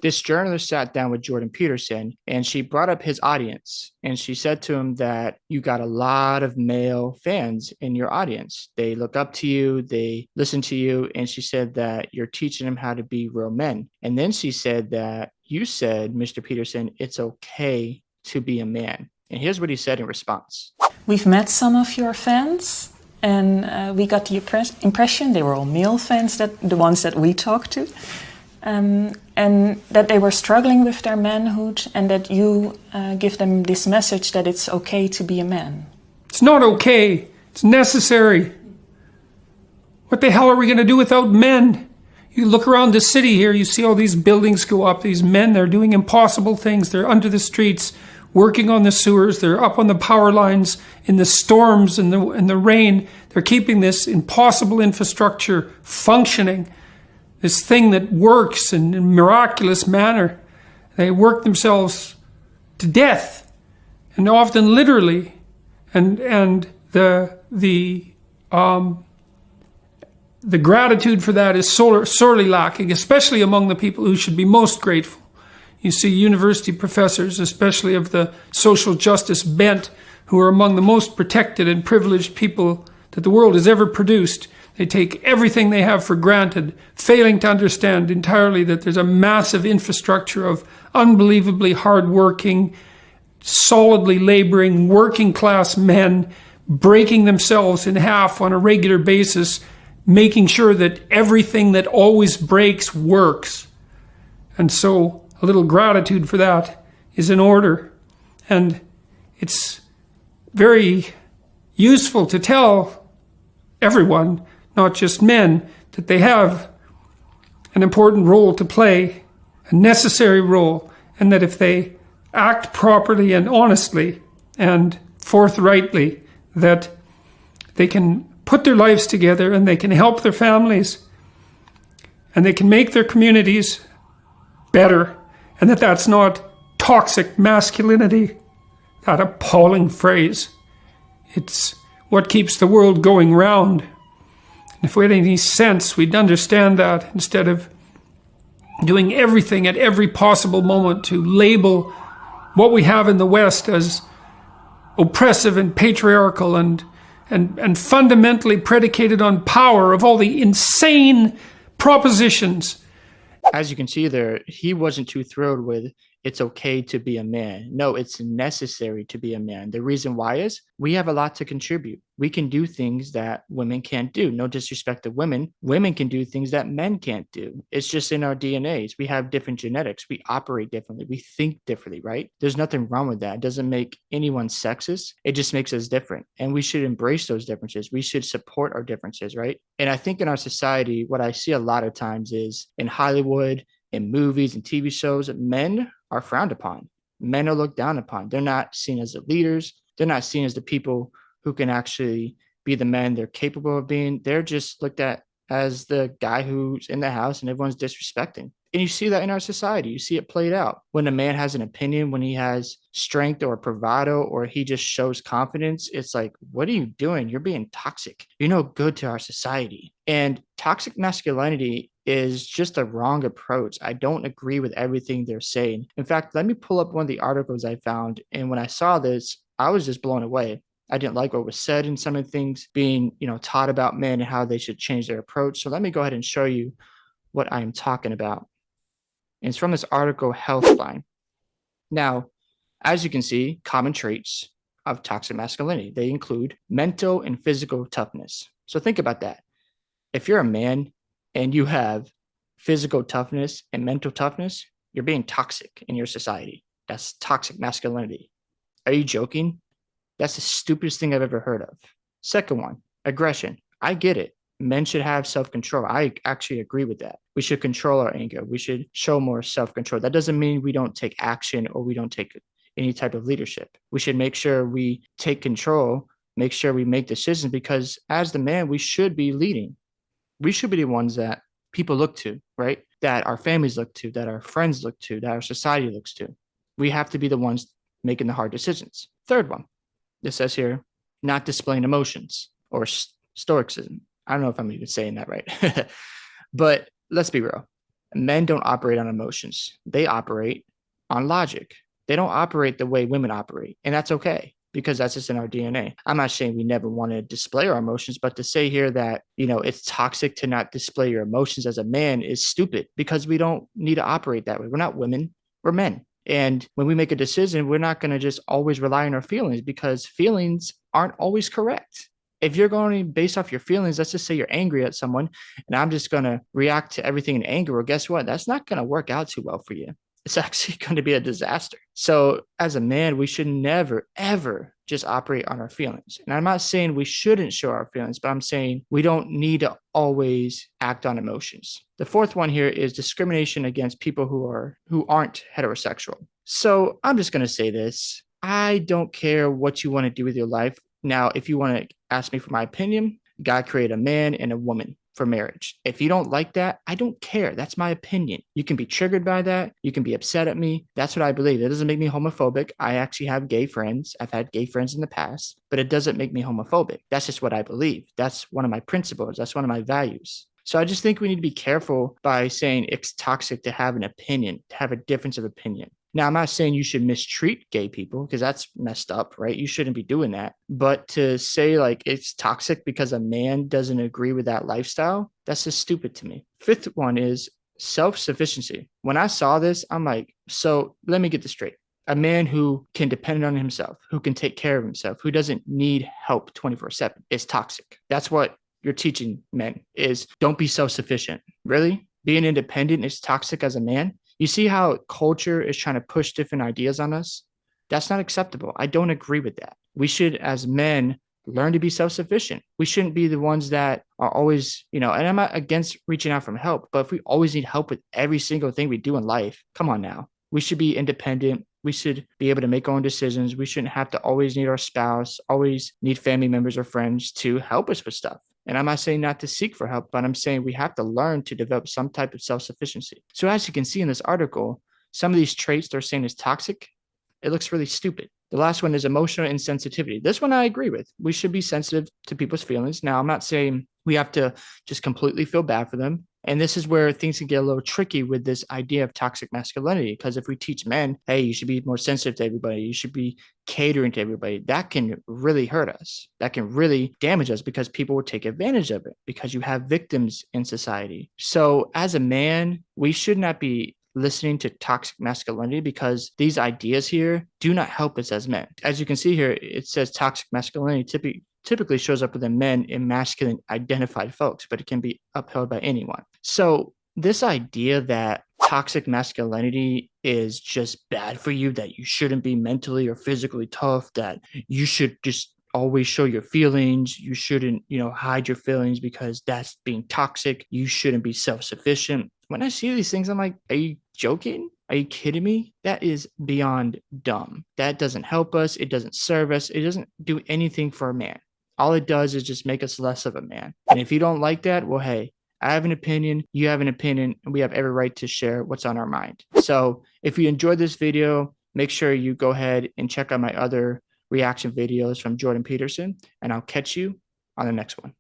This journalist sat down with Jordan Peterson and she brought up his audience. And she said to him that you got a lot of male fans in your audience. They look up to you, they listen to you. And she said that you're teaching them how to be real men. And then she said that you said, Mr. Peterson, it's okay to be a man. And here's what he said in response. We've met some of your fans, and we got the impression they were all male fans, the ones that we talked to, and that they were struggling with their manhood, and that you give them this message that it's okay to be a man. It's not okay. It's necessary. What the hell are we going to do without men? You look around the city here, you see all these buildings go up. These men, they're doing impossible things. They're under the streets, working on the sewers. They're up on the power lines in the storms and the rain. They're keeping this impossible infrastructure functioning, this thing that works in a miraculous manner. They work themselves to death, and often literally. And the gratitude for that is sorely lacking, especially among the people who should be most grateful. You see university professors, especially of the social justice bent, who are among the most protected and privileged people that the world has ever produced. They take everything they have for granted, failing to understand entirely that there's a massive infrastructure of unbelievably hardworking, solidly laboring, working class men breaking themselves in half on a regular basis, making sure that everything that always breaks works. And so a little gratitude for that is in order. And it's very useful to tell everyone, not just men, that they have an important role to play, a necessary role, and that if they act properly and honestly and forthrightly, that they can put their lives together and they can help their families and they can make their communities better, and that's not toxic masculinity, that appalling phrase. It's what keeps the world going round. And if we had any sense, we'd understand that, instead of doing everything at every possible moment to label what we have in the West as oppressive and patriarchal and fundamentally predicated on power, of all the insane propositions. As you can see there, he wasn't too thrilled with it's okay to be a man. No, it's necessary to be a man. The reason why is we have a lot to contribute. We can do things that women can't do. No disrespect to women. Women can do things that men can't do. It's just in our DNAs. We have different genetics. We operate differently. We think differently, right? There's nothing wrong with that. It doesn't make anyone sexist. It just makes us different. And we should embrace those differences. We should support our differences, right? And I think in our society, what I see a lot of times is in Hollywood, in movies and TV shows, men are frowned upon. Men are looked down upon. They're not seen as the leaders. They're not seen as the people who can actually be the men they're capable of being. They're just looked at as the guy who's in the house and everyone's disrespecting. And you see that in our society. You see it played out. When a man has an opinion, when he has strength or bravado, or he just shows confidence, it's like, what are you doing? You're being toxic. You're no good to our society. And toxic masculinity is just a wrong approach. I don't agree with everything they're saying. In fact, let me pull up one of the articles I found. And when I saw this, I was just blown away. I didn't like what was said in some of the things being, taught about men and how they should change their approach. So let me go ahead and show you what I'm talking about. And it's from this article, Healthline. Now, as you can see, common traits of toxic masculinity, they include mental and physical toughness. So think about that. If you're a man and you have physical toughness and mental toughness, you're being toxic in your society. That's toxic masculinity. Are you joking? That's the stupidest thing I've ever heard of. Second one, aggression. I get it. Men should have self-control. I actually agree with that. We should control our anger. We should show more self-control. That doesn't mean we don't take action or we don't take any type of leadership. We should make sure we take control, make sure we make decisions, because as the man, we should be leading. We should be the ones that people look to, right? That our families look to, that our friends look to, that our society looks to. We have to be the ones making the hard decisions. Third one, it says here, not displaying emotions or stoicism. I don't know if I'm even saying that right. But let's be real. Men don't operate on emotions. They operate on logic. They don't operate the way women operate. And that's okay because that's just in our DNA. I'm not saying we never want to display our emotions, but to say here that, it's toxic to not display your emotions as a man is stupid because we don't need to operate that way. We're not women, we're men. And when we make a decision, we're not going to just always rely on our feelings because feelings aren't always correct. If you're going based off your feelings, let's just say you're angry at someone and I'm just going to react to everything in anger. Well, guess what? That's not going to work out too well for you. It's actually going to be a disaster. So as a man, we should never, ever just operate on our feelings. And I'm not saying we shouldn't show our feelings, but I'm saying we don't need to always act on emotions. The fourth one here is discrimination against people who aren't heterosexual. So I'm just going to say this. I don't care what you want to do with your life. Now, if you want to ask me for my opinion, God created a man and a woman for marriage. If you don't like that, I don't care. That's my opinion. You can be triggered by that. You can be upset at me. That's what I believe. It doesn't make me homophobic. I actually have gay friends. I've had gay friends in the past, but it doesn't make me homophobic. That's just what I believe. That's one of my principles. That's one of my values. So I just think we need to be careful by saying it's toxic to have an opinion, to have a difference of opinion. Now, I'm not saying you should mistreat gay people because that's messed up, right? You shouldn't be doing that. But to say like it's toxic because a man doesn't agree with that lifestyle, that's just stupid to me. Fifth one is self-sufficiency. When I saw this, I'm like, so let me get this straight. A man who can depend on himself, who can take care of himself, who doesn't need help 24/7 is toxic. That's what you're teaching men is don't be self-sufficient. Really? Being independent is toxic as a man? You see how culture is trying to push different ideas on us? That's not acceptable. I don't agree with that. We should, as men, learn to be self-sufficient. We shouldn't be the ones that are always, and I'm not against reaching out for help, but if we always need help with every single thing we do in life, come on now. We should be independent. We should be able to make our own decisions. We shouldn't have to always need our spouse, always need family members or friends to help us with stuff. And I'm not saying not to seek for help, but I'm saying we have to learn to develop some type of self-sufficiency. So as you can see in this article, some of these traits they're saying is toxic. It looks really stupid. The last one is emotional insensitivity. This one I agree with. We should be sensitive to people's feelings. Now, I'm not saying we have to just completely feel bad for them. And this is where things can get a little tricky with this idea of toxic masculinity. Because if we teach men, hey, you should be more sensitive to everybody, you should be catering to everybody, that can really hurt us. That can really damage us because people will take advantage of it because you have victims in society. So as a man, we should not be listening to toxic masculinity because these ideas here do not help us as men. As you can see here, it says toxic masculinity typically shows up within men and masculine identified folks, but it can be upheld by anyone. So this idea that toxic masculinity is just bad for you, that you shouldn't be mentally or physically tough, that you should just always show your feelings, you shouldn't, hide your feelings because that's being toxic, you shouldn't be self-sufficient. When I see these things, I'm like, are you joking? Are you kidding me? That is beyond dumb. That doesn't help us. It doesn't serve us. It doesn't do anything for a man. All it does is just make us less of a man. And if you don't like that, well, hey, I have an opinion, you have an opinion, and we have every right to share what's on our mind. So if you enjoyed this video, make sure you go ahead and check out my other reaction videos from Jordan Peterson, and I'll catch you on the next one.